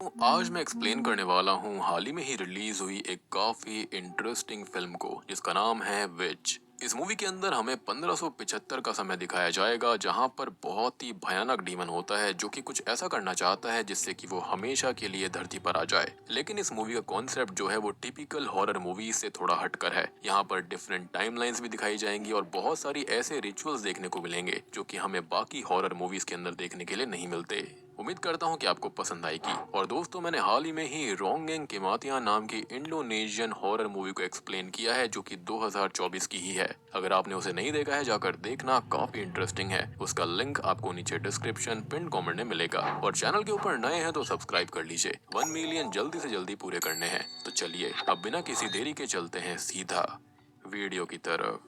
आज मैं एक्सप्लेन करने वाला हूँ हाल ही में ही रिलीज हुई एक काफी इंटरेस्टिंग फिल्म को जिसका नाम है विच। इस मूवी के अंदर हमें 1575 का समय दिखाया जाएगा जहाँ पर बहुत ही भयानक डीमन होता है जो कि कुछ ऐसा करना चाहता है जिससे कि वो हमेशा के लिए धरती पर आ जाए। लेकिन इस मूवी का कॉन्सेप्ट जो है वो टिपिकल हॉरर मूवी से थोड़ा हटकर है। यहाँ पर डिफरेंट टाइमलाइंस भी दिखाई जाएंगी और बहुत सारी ऐसे रिचुअल्स देखने को मिलेंगे जो कि हमें बाकी हॉरर मूवीज के अंदर देखने के लिए नहीं मिलते। उम्मीद करता हूँ कि आपको पसंद आएगी। और दोस्तों, मैंने हाल ही में ही रोंगेंग केमातिया नाम की इंडोनेशियन हॉरर मूवी को एक्सप्लेन किया है जो कि 2024 की ही है। अगर आपने उसे नहीं देखा है जाकर देखना, काफी इंटरेस्टिंग है। उसका लिंक आपको नीचे डिस्क्रिप्शन पिन कमेंट में मिलेगा। और चैनल के ऊपर नए हैं तो सब्सक्राइब कर लीजिए। 1 मिलियन जल्दी से जल्दी पूरे करने हैं। तो चलिए अब बिना किसी देरी के चलते हैं सीधा वीडियो की तरफ।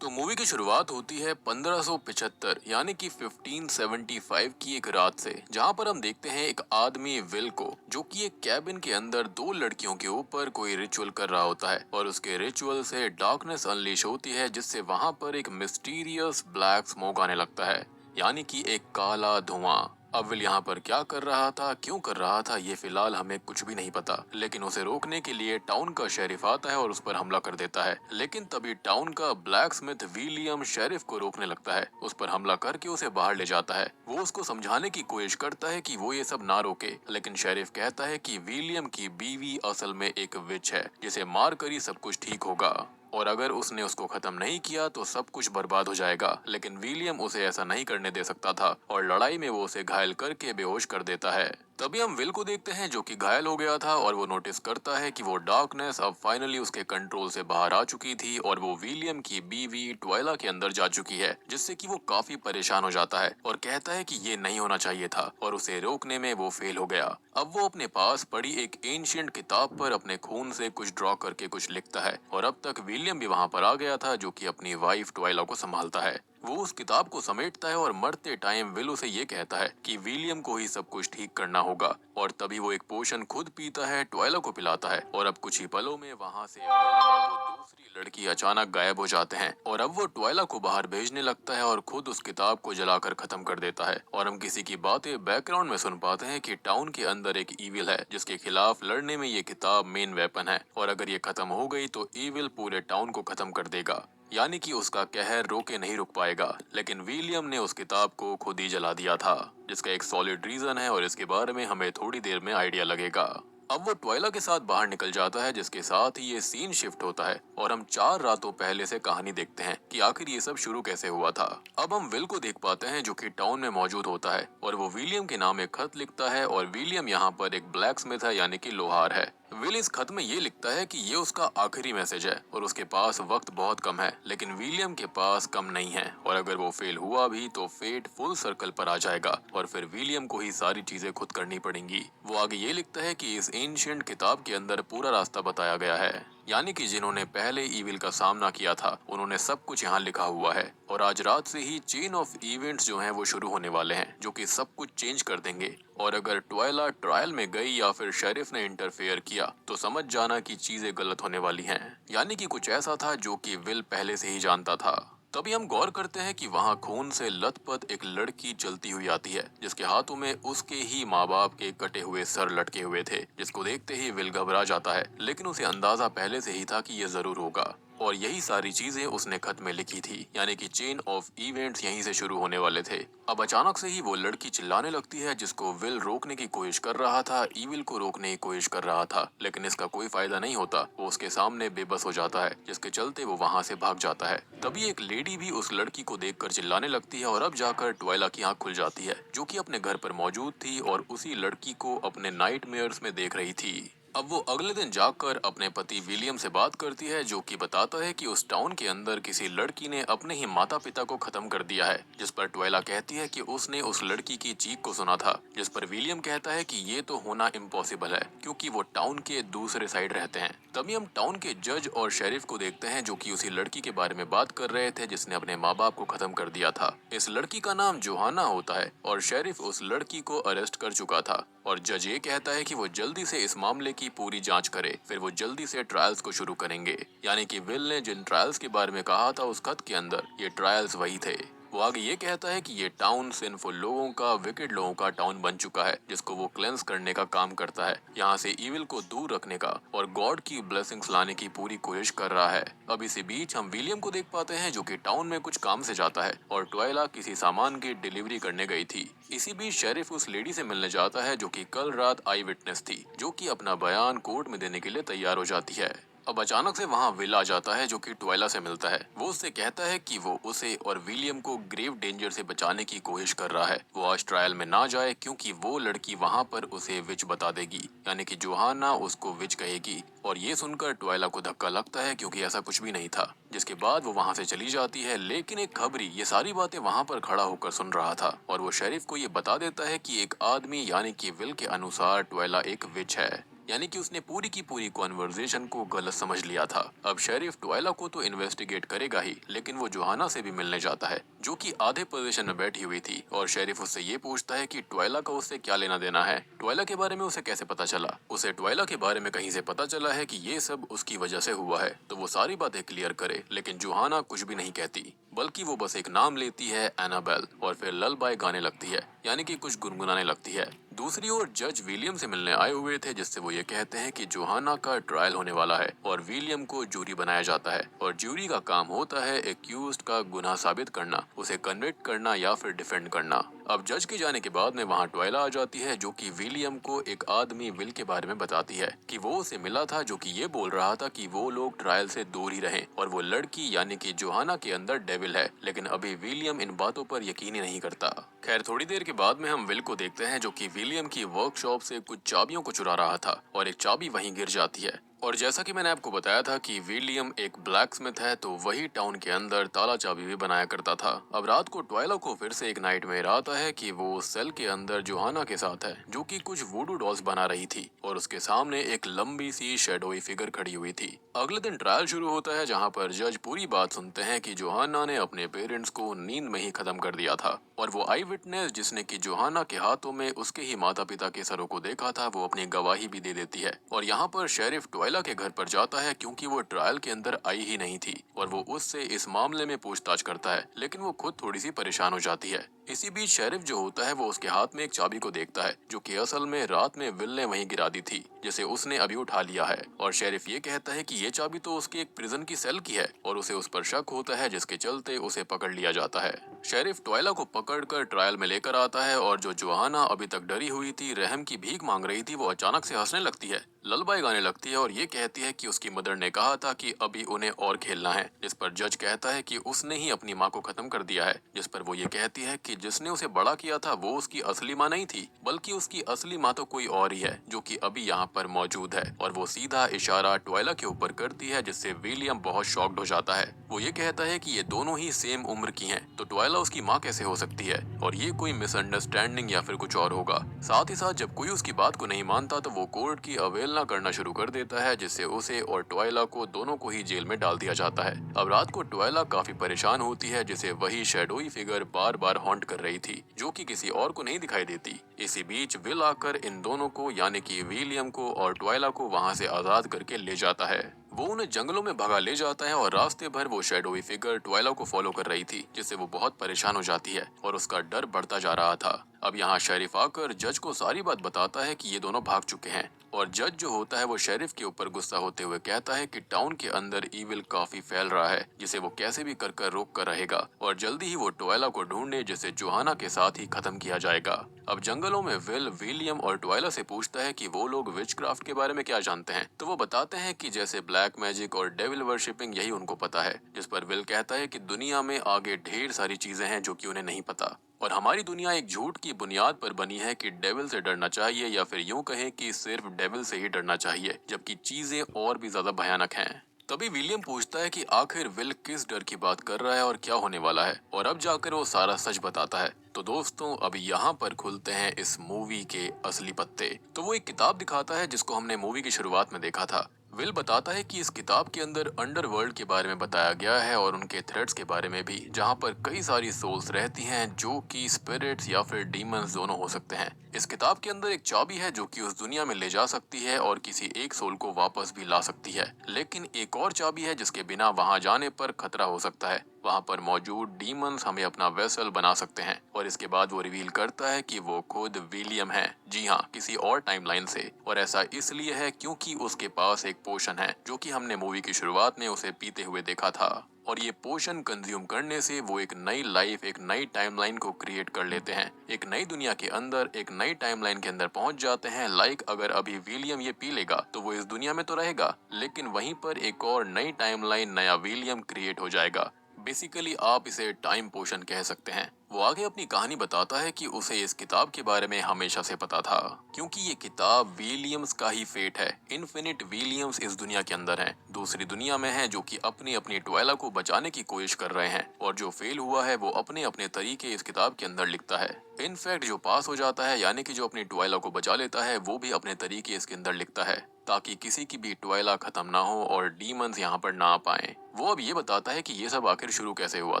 तो मूवी की शुरुआत होती है 1575 यानी कि 1575 की एक रात से, जहां पर हम देखते हैं एक आदमी विल को जो कि एक कैबिन के अंदर दो लड़कियों के ऊपर कोई रिचुअल कर रहा होता है और उसके रिचुअल से डार्कनेस अनलीश होती है जिससे वहां पर एक मिस्टीरियस ब्लैक स्मोक आने लगता है, यानी कि एक काला धुआं। अब विल यहाँ पर क्या कर रहा था, क्यों कर रहा था, ये फिलहाल हमें कुछ भी नहीं पता। लेकिन उसे रोकने के लिए टाउन का शेरिफ आता है और उस पर हमला कर देता है। लेकिन तभी टाउन का ब्लैक स्मिथ विलियम शेरिफ को रोकने लगता है, उस पर हमला करके उसे बाहर ले जाता है। वो उसको समझाने की कोशिश करता है कि वो ये सब ना रोके, लेकिन शेरिफ कहता है कि विलियम की बीवी असल में एक विच है जिसे मार कर ही सब कुछ ठीक होगा और अगर उसने उसको खत्म नहीं किया तो सब कुछ बर्बाद हो जाएगा। लेकिन विलियम उसे ऐसा नहीं करने दे सकता था और लड़ाई में वो उसे घायल करके बेहोश कर देता है। तभी हम विल को देखते हैं जो कि घायल हो गया था और वो नोटिस करता है कि वो डार्कनेस अब फाइनली उसके कंट्रोल से बाहर आ चुकी थी और वो विलियम की बीवी ट्वाइला के अंदर जा चुकी है, जिससे कि वो काफी परेशान हो जाता है और कहता है कि ये नहीं होना चाहिए था और उसे रोकने में वो फेल हो गया। अब वो अपने पास पड़ी एक एंशिएंट किताब पर अपने खून से कुछ ड्रॉ करके कुछ लिखता है और अब तक विलियम भी वहाँ पर आ गया था जो कि अपनी वाइफ ट्वाइला को संभालता है। वो उस किताब को समेटता है और मरते टाइम विल उसे ये कहता है कि विलियम को ही सब कुछ ठीक करना होगा और तभी वो एक पोशन खुद पीता है, ट्वाइला को पिलाता है और अब कुछ ही पलों में वहाँ से वो दूसरी लड़की अचानक गायब हो जाते हैं और अब वो ट्वाइला को बाहर भेजने लगता है और खुद उस किताब को जलाकर खत्म कर देता है। और हम किसी की बातें बैकग्राउंड में सुन पाते हैं कि टाउन के अंदर एक ईविल है जिसके खिलाफ लड़ने में ये किताब मेन वेपन है और अगर ये खत्म हो गई तो ईविल पूरे टाउन को खत्म कर देगा, यानी कि उसका कहर रोके नहीं रुक पाएगा। लेकिन विलियम ने उस किताब को खुद ही जला दिया था, जिसका एक सॉलिड रीजन है और इसके बारे में हमें थोड़ी देर में आइडिया लगेगा। अब वो ट्वाइला के साथ बाहर निकल जाता है जिसके साथ ही ये सीन शिफ्ट होता है और हम 4 रातों पहले से कहानी देखते हैं कि आखिर ये सब शुरू कैसे हुआ था। अब हम विल को देख पाते हैं जो कि टाउन में मौजूद होता है और वो विलियम के नाम एक खत लिखता है और विलियम यहाँ पर एक ब्लैक स्मिथ है, यानी कि लोहार है। विल इस खत में ये लिखता है कि ये उसका आखिरी मैसेज है और उसके पास वक्त बहुत कम है, लेकिन विलियम के पास कम नहीं है और अगर वो फेल हुआ भी तो फेट फुल सर्कल पर आ जाएगा और फिर विलियम को ही सारी चीजें खुद करनी पड़ेंगी। वो आगे ये लिखता है कि इस एंशिएंट किताब के अंदर पूरा रास्ता बताया गया है, यानी कि जिन्होंने पहले ईविल का सामना किया था उन्होंने सब कुछ यहाँ लिखा हुआ है और आज रात से ही चेन ऑफ इवेंट्स जो हैं वो शुरू होने वाले हैं जो कि सब कुछ चेंज कर देंगे। और अगर ट्वाइला ट्रायल में गई या फिर शेरिफ ने इंटरफेयर किया तो समझ जाना कि चीजें गलत होने वाली हैं, यानी कि कुछ ऐसा था जो कि विल पहले से ही जानता था। तभी हम गौर करते हैं कि वहाँ खून से लथपथ एक लड़की चलती हुई आती है जिसके हाथों में उसके ही माँ बाप के कटे हुए सर लटके हुए थे, जिसको देखते ही विल घबरा जाता है, लेकिन उसे अंदाजा पहले से ही था कि ये जरूर होगा और यही सारी चीजें उसने खत में लिखी थी, यानी कि चेन ऑफ इवेंट्स यहीं से शुरू होने वाले थे। अब अचानक से ही वो लड़की चिल्लाने लगती है जिसको विल रोकने की कोशिश कर रहा था, ईविल को रोकने की कोशिश कर रहा था, लेकिन इसका कोई फायदा नहीं होता। वो उसके सामने बेबस हो जाता है जिसके चलते वो वहाँ से भाग जाता है। तभी एक लेडी भी उस लड़की को देखकर चिल्लाने लगती है और अब जाकर ट्वाइला की आंख खुल जाती है जो कि अपने घर पर मौजूद थी और उसी लड़की को अपने नाइटमेयर्स में देख रही थी। अब वो अगले दिन जाकर अपने पति विलियम से बात करती है जो कि बताता है कि उस टाउन के अंदर किसी लड़की ने अपने ही माता पिता को खत्म कर दिया है, जिस पर ट्वाइला कहती है कि उसने उस लड़की की चीख को सुना था, जिस पर विलियम कहता है कि ये तो होना इम्पॉसिबल है क्योंकि वो टाउन के दूसरे साइड रहते हैं। तभी हम टाउन के जज और शेरिफ को देखते हैं जो कि उसी लड़की के बारे में बात कर रहे थे जिसने अपने माँ बाप को खत्म कर दिया था। इस लड़की का नाम जोहाना होता है और शेरिफ उस लड़की को अरेस्ट कर चुका था और जज ये कहता है कि वो जल्दी से इस मामले की पूरी जांच करे, फिर वो जल्दी से ट्रायल्स को शुरू करेंगे, यानी कि विल ने जिन ट्रायल्स के बारे में कहा था उस खत के अंदर ये ट्रायल्स वही थे। वो आगे ये कहता है कि ये टाउन सिनफुल लोगों का, विकेड लोगों का टाउन बन चुका है, जिसको वो क्लेंस करने का काम करता है, यहाँ से इविल को दूर रखने का और गॉड की ब्लेसिंग्स लाने की पूरी कोशिश कर रहा है। अब इसी बीच हम विलियम को देख पाते हैं जो कि टाउन में कुछ काम से जाता है और ट्वाइला किसी सामान की डिलीवरी करने गई थी। इसी बीच शेरिफ उस लेडी से मिलने जाता है जो कि कल रात आई विटनेस थी, जो कि अपना बयान कोर्ट में देने के लिए तैयार हो जाती है। अब अचानक से वहाँ विल आ जाता है जो कि ट्वाइला से मिलता है। वो उससे कहता है कि वो उसे और विलियम को ग्रेव डेंजर से बचाने की कोशिश कर रहा है। वो आज ट्रायल में ना जाए क्योंकि वो लड़की वहाँ पर उसे विच बता देगी, यानी कि जोहाना उसको विच कहेगी। और ये सुनकर ट्वाइला को धक्का लगता है क्योंकि ऐसा कुछ भी नहीं था, जिसके बाद वो वहाँ से चली जाती है। लेकिन एक खबरी ये सारी बातें वहाँ पर खड़ा होकर सुन रहा था और वो शेरिफ को ये बता देता है कि एक आदमी यानी कि विल के अनुसार ट्वाइला एक विच है, यानी कि उसने पूरी की पूरी कॉन्वर्सेशन को गलत समझ लिया था। अब शेरिफ ट्वाइला को तो इन्वेस्टिगेट करेगा ही, लेकिन वो जोहाना से भी मिलने जाता है जो कि आधे पोजीशन में बैठी हुई थी और शेरिफ उससे ये पूछता है कि ट्वाइला का उससे क्या लेना देना है, ट्वाइला के बारे में उसे कैसे पता चला। उसे ट्वाइला के बारे में कहीं से पता चला है कि ये सब उसकी वजह से हुआ है, तो वो सारी बातें क्लियर करे। लेकिन जोहाना कुछ भी नहीं कहती, बल्कि वो बस एक नाम लेती है, एनाबेल, और फिर ललबाय गाने लगती है, यानी कि कुछ गुनगुनाने लगती है। दूसरी ओर जज विलियम से मिलने आए हुए थे, जिससे वो ये कहते हैं कि जोहाना का ट्रायल होने वाला है और विलियम को जूरी बनाया जाता है और जूरी का काम होता है एक्यूज्ड का गुनाह साबित करना, उसे कन्विक्ट करना या फिर डिफेंड करना। अब जज के जाने के बाद में वहाँ ट्वाइला आ जाती है जो कि विलियम को एक आदमी विल के बारे में बताती है कि वो उसे मिला था, जो कि ये बोल रहा था कि वो लोग ट्रायल से दूर ही रहें और वो लड़की यानी कि जोहाना के अंदर डेविल है। लेकिन अभी विलियम इन बातों पर यकीन ही नहीं करता। खैर थोड़ी देर के बाद में हम विल को देखते हैं जो कि विलियम की वर्कशॉप से कुछ चाबियों को चुरा रहा था और एक चाबी वहीं गिर जाती है। और जैसा कि मैंने आपको बताया था कि विलियम एक ब्लैक स्मिथ है, तो वही टाउन के अंदर ताला चाबी भी बनाया करता था। अब रात को ट्वाइला को फिर से एक नाइटमेयर आता है कि वो सेल के अंदर जोहाना के साथ है, जो कि कुछ वुडू डॉल्स बना रही थी और उसके सामने एक लंबी सी शैडोई फिगर खड़ी हुई थी। अगले दिन ट्रायल शुरू होता है, जहाँ पर जज पूरी बात सुनते हैं कि जोहाना ने अपने पेरेंट्स को नींद में ही खत्म कर दिया था और वो आई विटनेस जिसने कि जोहाना के हाथों में उसके ही माता पिता के सरों को देखा था, वो अपनी गवाही भी दे देती है। और यहाँ पर शेरिफ ट्वाइला के घर पर जाता है क्योंकि वो ट्रायल के अंदर आई ही नहीं थी और वो उससे इस मामले में पूछताछ करता है, लेकिन वो खुद थोड़ी सी परेशान हो जाती है। इसी बीच शेरिफ जो होता है वो उसके हाथ में एक चाबी को देखता है, जो कि असल में रात में विल ने वहीं गिरा दी थी, जिसे उसने अभी उठा लिया है। और शेरिफ ये कहता है कि ये चाबी तो उसके एक प्रिजन की सेल की है और उसे उस पर शक होता है, जिसके चलते उसे पकड़ लिया जाता है। शेरिफ ट्वाइला को पकड़कर ट्रायल में लेकर आता है और जो जोहाना अभी तक डरी हुई थी, रहम की भीख मांग रही थी, वो अचानक से हंसने लगती है, ललबाई गाने लगती है और ये कहती है कि उसकी मदर ने कहा था कि अभी उन्हें और खेलना है। जिस पर जज कहता है कि उसने ही अपनी माँ को खत्म कर दिया है, जिस पर वो ये कहती है कि जिसने उसे बड़ा किया था वो उसकी असली माँ नहीं थी, बल्कि उसकी असली माँ तो कोई और ही है, जो कि अभी यहाँ पर मौजूद है। और वो सीधा इशारा ट्वाइला के ऊपर करती है, जिससे विलियम बहुत शॉक्ड हो जाता है। वो ये कहता है कि ये दोनों ही सेम उम्र की हैं, तो ट्वाइला उसकी माँ कैसे हो सकती है और ये कोई मिसअंडरस्टैंडिंग या फिर कुछ और होगा। साथ ही साथ जब कोई उसकी बात को नहीं मानता तो वो कोर्ट की अवहेलना करना शुरू कर देता है, जिससे उसे और ट्वाइला को दोनों को ही जेल में डाल दिया जाता है। अब रात को ट्वाइला काफी परेशान होती है, जिसे वही शैडोई फिगर बार बार हॉन्ट कर रही थी, जो कि किसी और को नहीं दिखाई देती। इसी बीच विल आकर इन दोनों को यानी कि विलियम को और ट्वाइला को वहां से आजाद करके ले जाता है। वो उन्हें जंगलों में भगा ले जाता है और रास्ते भर वो शैडोई फिगर ट्वाइला को फॉलो कर रही थी, जिससे वो बहुत परेशान हो जाती है और उसका डर बढ़ता जा रहा था। अब यहाँ शेरिफ आकर जज को सारी बात बताता है कि ये दोनों भाग चुके हैं और जज जो होता है वो शेरिफ के ऊपर गुस्सा होते हुए कहता है कि टाउन के अंदर ईविल काफी फैल रहा है, जिसे वो कैसे भी कर रोक कर रहेगा और जल्दी ही वो ट्वाइला को ढूंढे, जिसे जोहाना के साथ ही खत्म किया जाएगा। अब जंगलों में विल विलियम और ट्वाइला से पूछता है कि वो लोग विचक्राफ्ट के बारे में क्या जानते हैं, तो वो बताते हैं कि जैसे ब्लैक मैजिक और डेविल वर्शिपिंग यही उनको पता है। जिस पर विल कहता है कि दुनिया में आगे ढेर सारी चीजें हैं जो कि उन्हें नहीं पता और हमारी दुनिया एक झूठ की बुनियाद पर बनी है कि डेविल से डरना चाहिए, या फिर यूं कहें कि सिर्फ डेविल से ही डरना चाहिए, जबकि चीजें और भी ज्यादा भयानक हैं। तभी विलियम पूछता है कि आखिर विल किस डर की बात कर रहा है और क्या होने वाला है, और अब जाकर वो सारा सच बताता है। तो दोस्तों अभी यहाँ पर खुलते हैं इस मूवी के असली पत्ते। तो वो एक किताब दिखाता है जिसको हमने मूवी की शुरुआत में देखा था। विल बताता है कि इस किताब के अंदर अंडरवर्ल्ड के बारे में बताया गया है और उनके थ्रेड्स के बारे में भी, जहाँ पर कई सारी सोल्स रहती हैं जो कि स्पिरिट्स या फिर डीमंस दोनों हो सकते हैं। इस किताब के अंदर एक चाबी है जो कि उस दुनिया में ले जा सकती है और किसी एक सोल को वापस भी ला सकती है, लेकिन एक और चाबी है जिसके बिना वहाँ जाने पर खतरा हो सकता है। वहाँ पर मौजूद डीमंस हमें अपना वेसल बना सकते हैं। और इसके बाद वो रिवील करता है कि वो खुद विलियम है, जी हाँ, किसी और टाइमलाइन से। और ऐसा इसलिए है क्योंकि उसके पास एक पोशन है जो कि हमने मूवी की शुरुआत में उसे पीते हुए देखा था। और ये पोशन कंज्यूम करने से वो एक नई लाइफ, एक नई टाइमलाइन को क्रिएट कर लेते हैं, एक नई दुनिया के अंदर, एक नई टाइमलाइन के अंदर पहुंच जाते हैं। लाइक अगर अभी विलियम ये पी लेगा तो वो इस दुनिया में तो रहेगा, लेकिन वहीं पर एक और नई टाइमलाइन, नया विलियम क्रिएट हो जाएगा। बेसिकली आप इसे टाइम पोशन कह सकते हैं। वो आगे अपनी कहानी बताता है कि उसे इस किताब के बारे में हमेशा से पता था, क्योंकि ये किताब विलियम्स का ही फेट है। इन्फिनिट विलियम्स इस दुनिया के अंदर हैं, दूसरी दुनिया में हैं, जो कि अपनी अपनी ट्वाइला को बचाने की कोशिश कर रहे हैं। और जो फेल हुआ है वो अपने अपने तरीके इस किताब के अंदर लिखता है। इनफैक्ट जो पास हो जाता है, यानी कि जो अपनी ट्वाइला को बचा लेता है, वो भी अपने तरीके इसके अंदर लिखता है, ताकि किसी की भी ट्वाइला खत्म ना हो और डीमंस यहाँ पर ना आ पाए। वो अब ये बताता है कि ये सब आखिर शुरू कैसे हुआ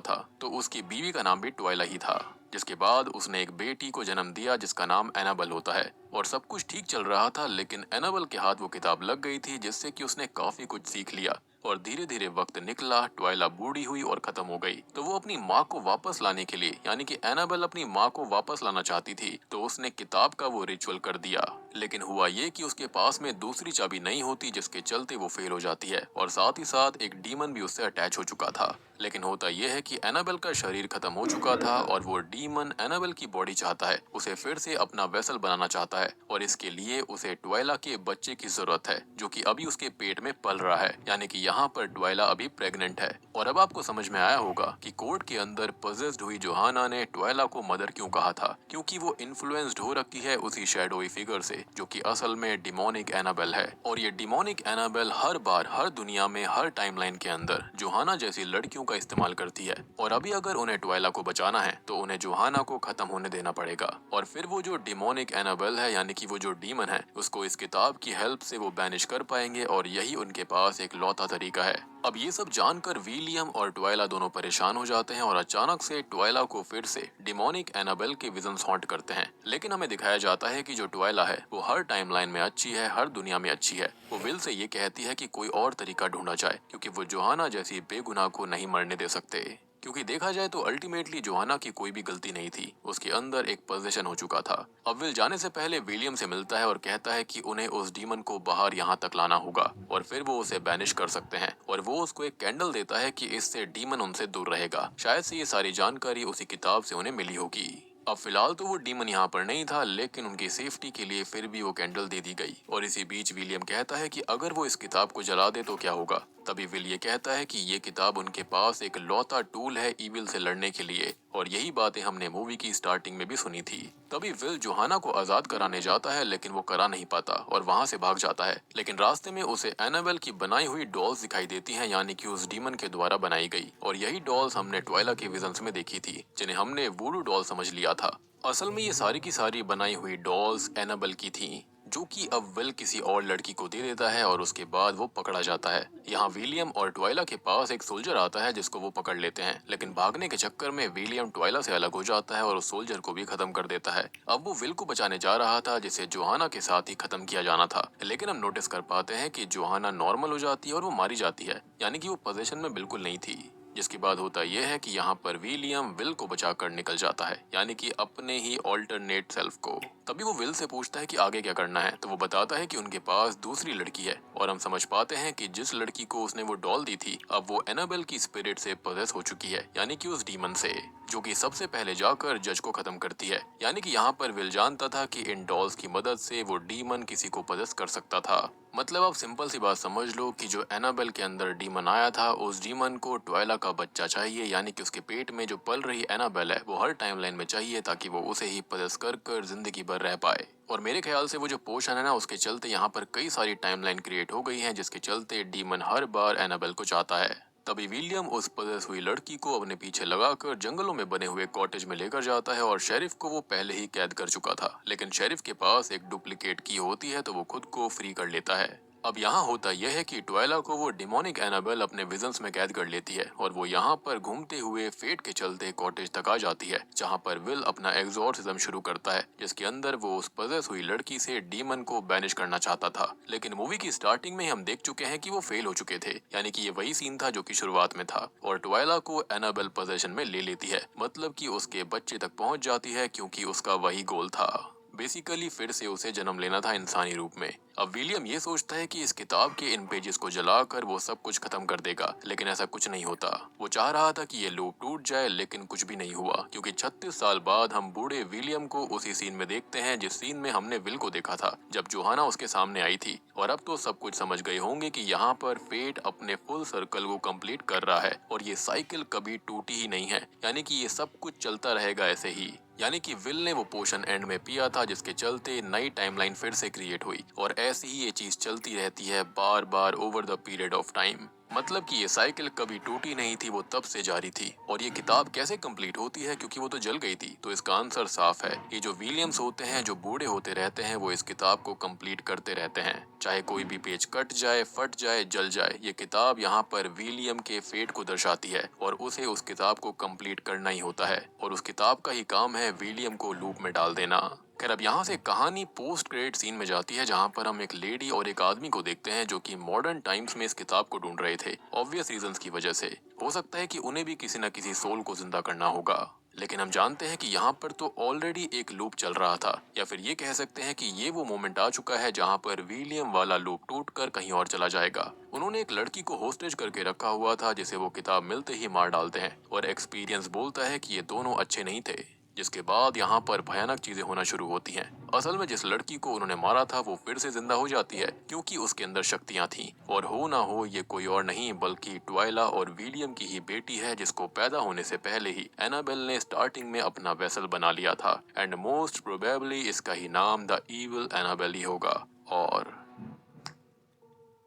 था। तो उसकी बीवी का नाम भी ट्वाइला ही था, जिसके बाद उसने एक बेटी को जन्म दिया जिसका नाम एनाबेल होता है। और सब कुछ ठीक चल रहा था, लेकिन एनाबेल के हाथ वो किताब लग गई थी, जिससे कि उसने काफी कुछ सीख लिया। और धीरे धीरे वक्त निकला, ट्वाइला बूढ़ी हुई और खत्म हो गई। तो वो अपनी माँ को वापस लाने के लिए, यानी कि एनाबेल अपनी माँ को वापस लाना चाहती थी, तो उसने किताब का वो रिचुअल कर दिया। लेकिन हुआ ये कि उसके पास में दूसरी चाबी नहीं होती, जिसके चलते वो फेल हो जाती है। और साथ ही साथ एक डीमन भी उससे अटैच हो चुका था। लेकिन होता यह है कि एनाबेल का शरीर खत्म हो चुका था और वो डीमन एनाबेल की बॉडी चाहता है, उसे फिर से अपना वेसल बनाना चाहता है। और इसके लिए उसे ट्वाइला के बच्चे की जरूरत है, जो कि अभी उसके पेट में पल रहा है, यानी कि यहाँ पर ट्वाइला अभी प्रेग्नेंट है। और अब आपको समझ में आया होगा कि कोर्ट के अंदर पजेस्ड हुई जोहाना ने ट्वाइला को मदर क्यों कहा था, क्योंकि वो इन्फ्लुएंस्ड हो रखी है उसी शैडोई फिगर से, जो कि असल में डिमोनिक एनाबेल है। और ये डिमोनिक एनाबेल हर बार, हर दुनिया में, हर टाइमलाइन के अंदर जोहाना जैसी लड़कियों का इस्तेमाल करती है। और अभी अगर उन्हें ट्वाइला को बचाना है तो उन्हें जोहाना को खत्म होने देना पड़ेगा। और फिर वो जो डिमोनिक एनाबेल है, यानी कि वो जो डीमन है, उसको इस किताब की हेल्प से वो बैनिश कर पाएंगे। और यही उनके पास एक लौता तरीका है। अब ये सब जानकर विलियम और ट्वाइला दोनों परेशान हो जाते हैं और अचानक से ट्वाइला को फिर से डिमोनिक एनाबेल के विजन्स हॉन्ट करते हैं। लेकिन हमें दिखाया जाता है कि जो ट्वाइला है वो हर टाइमलाइन में अच्छी है, हर दुनिया में अच्छी है। वो विल से ये कहती है कि कोई और तरीका ढूंढा जाए, क्योंकि वो जोहाना जैसी बेगुनाह को नहीं मरने दे सकते। क्योंकि देखा जाए तो अल्टीमेटली जोहाना की कोई भी गलती नहीं थी, उसके अंदर एक पोजीशन हो चुका था। अब विल जाने से पहले विलियम से मिलता है और कहता है कि उन्हें उस डीमन को बाहर यहाँ तक लाना होगा और फिर वो उसे बैनिश कर सकते हैं। और वो उसको एक कैंडल देता है कि इससे डीमन उनसे दूर रहेगा। शायद से ये सारी जानकारी उसी किताब से उन्हें मिली होगी। अब फिलहाल तो वो डीमन यहाँ पर नहीं था, लेकिन उनकी सेफ्टी के लिए फिर भी वो कैंडल दे दी गई। और इसी बीच विलियम कहता है कि अगर वो इस किताब को जला दे तो क्या होगा। तभी विल ये कहता है कि ये किताब उनके पास एक लौता टूल है ईविल से लड़ने के लिए। और यही बातें हमने मूवी की स्टार्टिंग में भी सुनी थी। तभी विल जोहाना को आजाद कराने जाता है, लेकिन वो करा नहीं पाता और वहाँ से भाग जाता है। लेकिन रास्ते में उसे एनाबेल की बनाई हुई डॉल्स दिखाई देती हैं, यानी कि उस डीमन के द्वारा बनाई गई। और यही डॉल्स हमने ट्वाइला के विजन्स में देखी थी, जिन्हें हमने वूडू डॉल समझ लिया था। असल में ये सारी की सारी बनाई हुई डॉल्स एनाबेल की थी, जो कि अब विल किसी और लड़की को दे देता है और उसके बाद वो पकड़ा जाता है। यहाँ विलियम और ट्वाइला के पास एक सोल्जर आता है जिसको वो पकड़ लेते हैं, लेकिन भागने के चक्कर में विलियम ट्वाइला से अलग हो जाता है और उस सोल्जर को भी खत्म कर देता है। अब वो विल को बचाने जा रहा था, जिसे जोहाना के साथ ही खत्म किया जाना था। लेकिन हम नोटिस कर पाते हैं कि जोहाना नॉर्मल हो जाती है और वो मारी जाती है, यानी कि वो पोजीशन में बिल्कुल नहीं थी। जिसके बाद होता यह है कि यहाँ पर विलियम विल को बचाकर निकल जाता है, यानी कि अपने ही ऑल्टरनेट सेल्फ को। तभी वो विल से पूछता है कि आगे क्या करना है, तो वो बताता है कि उनके पास दूसरी लड़की है। और हम समझ पाते हैं कि जिस लड़की को उसने वो डॉल दी थी, अब वो एनाबेल की स्पिरिट से पोजेस हो चुकी है, यानी कि उस डीमन से, जो कि सबसे पहले जाकर जज को खत्म करती है। यानी कि यहाँ पर विल जानता था कि इन डॉल्स की मदद से वो डीमन किसी को पोजेस कर सकता था। मतलब आप सिंपल सी बात समझ लो कि जो एनाबेल के अंदर डीमन आया था, उस डीमन को ट्वाइला का बच्चा चाहिए, यानी कि उसके पेट में जो पल रही एनाबेल है वो हर टाइमलाइन में चाहिए, ताकि वो उसे ही पोजेस कर जिंदगी भर रह पाए। और मेरे ख्याल से वो जो पोशन है ना, उसके चलते यहाँ पर कई सारी टाइमलाइन क्रिएट हो गई हैं, जिसके चलते डीमन हर बार एनाबेल को चाहता है। तभी विलियम उस पोजेस हुई लड़की को अपने पीछे लगाकर जंगलों में बने हुए कॉटेज में लेकर जाता है। और शेरिफ को वो पहले ही कैद कर चुका था, लेकिन शेरिफ के पास एक डुप्लीकेट की होती है, तो वो खुद को फ्री कर लेता है। अब यहाँ होता यह है कि ट्वाइला को वो डिमोनिक एनाबेल अपने विजन्स में कैद कर लेती है और वो यहाँ पर घूमते हुए फेट के चलते कॉटेज तक आ जाती है, जहाँ पर विल अपना एग्जॉर्सिज्म शुरू करता है, जिसके अंदर वो उस पजेस हुई लड़की से डीमन को बैनिश करना चाहता था। लेकिन मूवी की स्टार्टिंग में हम देख चुके हैं कि वो फेल हो चुके थे, यानी कि ये वही सीन था जो कि शुरुआत में था, और ट्वाइला को एनाबेल पोजेशन में ले लेती है, मतलब कि उसके बच्चे तक पहुंच जाती है, क्योंकि उसका वही गोल था, बेसिकली फिर से उसे जन्म लेना था इंसानी रूप में। अब विलियम ये सोचता है कि इस किताब के इन पेजेस को जलाकर वो सब कुछ खत्म कर देगा, लेकिन ऐसा कुछ नहीं होता। वो चाह रहा था कि ये लूप टूट जाए, लेकिन कुछ भी नहीं हुआ, क्योंकि 36 साल बाद हम बूढ़े विलियम को उसी सीन में देखते हैं जिस सीन में हमने विल को देखा था जब जोहाना उसके सामने आई थी। और अब तो सब कुछ समझ गए होंगे कि यहाँ पर फेट अपने फुल सर्कल को कंप्लीट कर रहा है और ये साइकिल कभी टूटी ही नहीं है, यानी कि ये सब कुछ चलता रहेगा ऐसे ही। यानी कि विल ने वो पोशन एंड में पिया था, जिसके चलते नई टाइमलाइन फिर से क्रिएट हुई, और ऐसी ही ये चीज चलती रहती है बार बार over the period of time. मतलब कि ये साइकिल कभी टूटी नहीं थी, वो तब से जारी थी। और ये किताब कैसे कंप्लीट होती है, क्योंकि वो तो जल गई थी, तो इसका आंसर साफ है। ये जो विलियम्स होते हैं, जो बूढ़े होते रहते हैं, वो इस किताब को कंप्लीट करते रहते हैं, चाहे कोई भी पेज कट जाए, फट जाए, जल जाए। ये किताब यहाँ पर विलियम के फेट को दर्शाती है और उसे उस किताब को कंप्लीट करना ही होता है, और उस किताब का ही काम है विलियम को लूप में डाल देना। खैर, अब यहाँ से कहानी पोस्ट क्रेडिट सीन में जाती है, जहाँ पर हम एक लेडी और एक आदमी को देखते हैं जो कि मॉडर्न टाइम्स में इस किताब को ढूंढ रहे थे, ऑब्वियस रीजंस की वजह से। हो सकता है कि उन्हें भी किसी न किसी सोल को जिंदा करना होगा, लेकिन हम जानते हैं कि यहाँ पर तो ऑलरेडी एक लूप चल रहा था, या फिर ये कह सकते हैं कि ये वो मोमेंट आ चुका है जहाँ पर विलियम वाला लूप टूटकर कहीं और चला जाएगा। उन्होंने एक लड़की को होस्टेज करके रखा हुआ था, जिसे वो किताब मिलते ही मार डालते हैं, और एक्सपीरियंस बोलता है कि ये दोनों अच्छे नहीं थे, जिसके बाद यहाँ पर भयानक चीजें होना शुरू होती हैं। असल में जिस लड़की को उन्होंने मारा था वो फिर से जिंदा हो जाती है, क्योंकि उसके अंदर शक्तियाँ थीं, और हो ना हो ये कोई और नहीं बल्कि ट्वाइला और विलियम की ही बेटी है, जिसको पैदा होने से पहले ही एनाबेल ने स्टार्टिंग में अपना वेसल बना लिया था, एंड मोस्ट प्रोबेबली इसका ही नाम द इविल एनाबेल ही होगा। और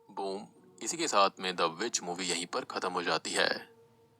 बूम, इसी के साथ में द विच मूवी यहीं पर खत्म हो जाती है।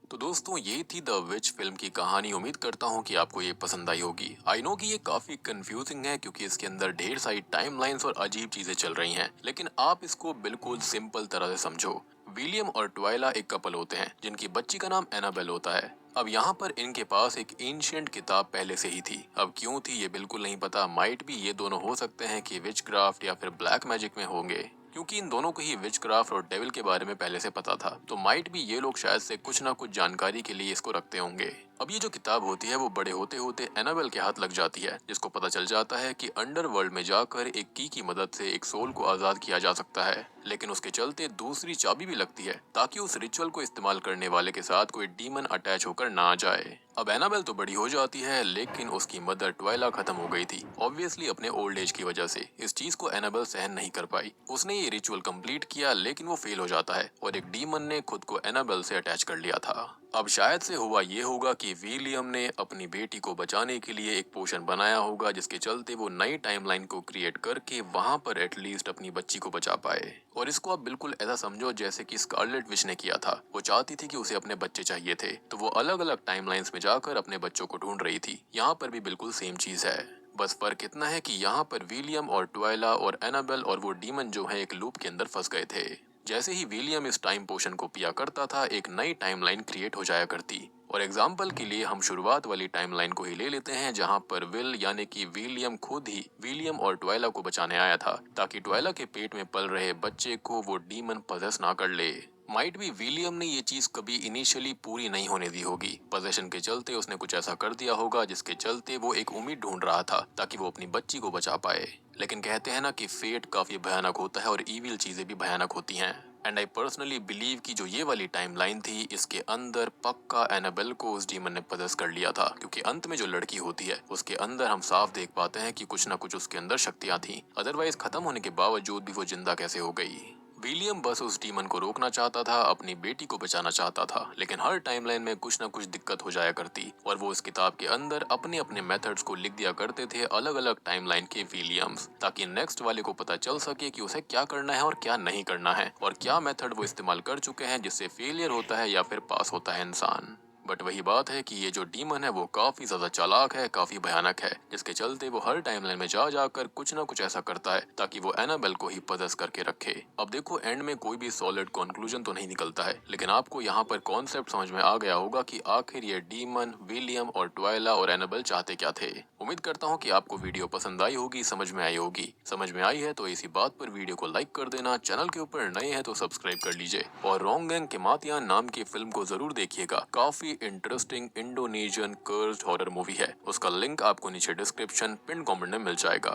तो दोस्तों, ये थी द विच फिल्म की कहानी। उम्मीद करता हूँ कि आपको ये पसंद आई होगी। आई नो कि ये काफी कंफ्यूजिंग है, क्योंकि इसके अंदर ढेर सारी टाइमलाइंस और अजीब चीजें चल रही हैं, लेकिन आप इसको बिल्कुल सिंपल तरह से समझो। विलियम और ट्वाइला एक कपल होते हैं जिनकी बच्ची का नाम एनाबेल होता है। अब यहाँ पर इनके पास एक एंशिएंट किताब पहले से ही थी। अब क्यों थी ये बिल्कुल नहीं पता, माइट भी ये दोनों हो सकते हैं कि विच क्राफ्ट या फिर ब्लैक मैजिक में होंगे, क्योंकि इन दोनों को ही विच क्राफ्ट और डेविल के बारे में पहले से पता था, तो माइट भी ये लोग शायद से कुछ ना कुछ जानकारी के लिए इसको रखते होंगे। अब ये जो किताब होती है वो बड़े होते होते एनाबेल के हाथ लग जाती है, जिसको पता चल जाता है कि अंडरवर्ल्ड में जाकर एक की मदद से एक सोल को आजाद किया जा सकता है, लेकिन उसके चलते दूसरी चाबी भी लगती है, ताकि उस रिचुअल को इस्तेमाल करने वाले के साथ कोई डीमन अटैच होकर ना आ जाए। अब एनाबेल तो बड़ी हो जाती है, लेकिन उसकी मदर ट्वाइला खत्म हो गई थी, ऑब्वियसली अपने ओल्ड एज की वजह से। इस चीज को एनाबेल सहन नहीं कर पाई। उसने ये रिचुअल कंप्लीट किया, लेकिन वो फेल हो जाता है और एक डीमन ने खुद को एनाबेल से अटैच कर लिया था। अब शायद से हुआ ये होगा कि विलियम ने अपनी बेटी को बचाने के लिए एक पोशन बनाया होगा, जिसके चलते वो नई टाइमलाइन को क्रिएट करके वहां पर एटलीस्ट अपनी बच्ची को बचा पाए। और इसको आप बिल्कुल ऐसा समझो जैसे कि स्कारलेट विच ने किया था। वो चाहती थी कि उसे अपने बच्चे चाहिए थे, तो वो अलग अलग टाइमलाइंस में जाकर अपने बच्चों को ढूंढ रही थी। यहाँ पर भी बिल्कुल सेम चीज है, बस फर्क इतना है कि यहाँ पर विलियम और ट्वाइला और एनाबेल और वो डीमन जो है एक लूप के अंदर फंस गए थे। जैसे ही विलियम इस टाइम पोशन को पिया करता था, एक नई टाइमलाइन क्रिएट हो जाया करती। और एग्जाम्पल के लिए हम शुरुआत वाली टाइमलाइन को ही ले लेते हैं, जहाँ पर विल यानी कि विलियम खुद ही विलियम और ट्वाइला को बचाने आया था, ताकि ट्वाइला के पेट में पल रहे बच्चे को वो डीमन पजेस ना कर ले। माइट भी विलियम ने ये चीज कभी इनिशियली पूरी नहीं होने दी होगी। पोजेशन के चलते उसने कुछ ऐसा कर दिया होगा, जिसके चलते वो एक उम्मीद ढूंढ रहा था ताकि वो अपनी बच्ची को बचा पाए। लेकिन कहते हैं ना कि फेट काफी भयानक होता है और ईविल चीजें भी भयानक होती हैं। एंड आई पर्सनली बिलीव कि जो ये वाली टाइमलाइन थी, इसके अंदर पक्का एनाबेल को उस डीमन ने पजेस कर लिया था, क्योंकि अंत में जो लड़की होती है उसके अंदर हम साफ देख पाते हैं कि कुछ ना कुछ उसके अंदर शक्तियां थी। अदरवाइज खत्म होने के बावजूद भी वो जिंदा कैसे हो गई। विलियम बस उस डीमन को रोकना चाहता था, अपनी बेटी को बचाना चाहता था, लेकिन हर टाइमलाइन में कुछ ना कुछ दिक्कत हो जाया करती, और वो इस किताब के अंदर अपने अपने मेथड्स को लिख दिया करते थे अलग अलग टाइमलाइन के विलियम्स, ताकि नेक्स्ट वाले को पता चल सके कि उसे क्या करना है और क्या नहीं करना है, और क्या मेथड वो इस्तेमाल कर चुके हैं जिससे फेलियर होता है या फिर पास होता है इंसान। बट वही बात है कि ये जो डीमन है वो काफी ज्यादा चालाक है, काफी भयानक है, जिसके चलते वो हर टाइमलाइन में जा जाकर कुछ ना कुछ ऐसा करता है ताकि वो एनाबेल को ही पजेस करके रखे। अब देखो एंड में कोई भी सॉलिड कंक्लूजन तो नहीं निकलता है, लेकिन आपको यहाँ पर कॉन्सेप्ट समझ में आ गया होगा कि आखिर ये डीमन, विलियम और ट्वाइला और एनाबेल चाहते क्या थे। उम्मीद करता हूँ कि आपको वीडियो पसंद आई होगी, समझ में आई होगी। समझ में आई है तो इसी बात पर वीडियो को लाइक कर देना, चैनल के ऊपर नए हैं तो सब्सक्राइब कर लीजिए और रोंग गैंग केमातियान नाम की फिल्म को जरूर देखिएगा। काफी interesting Indonesian cursed horror movie है। उसका लिंक आपको नीचे डिस्क्रिप्शन पिन कमेंट में मिल जाएगा।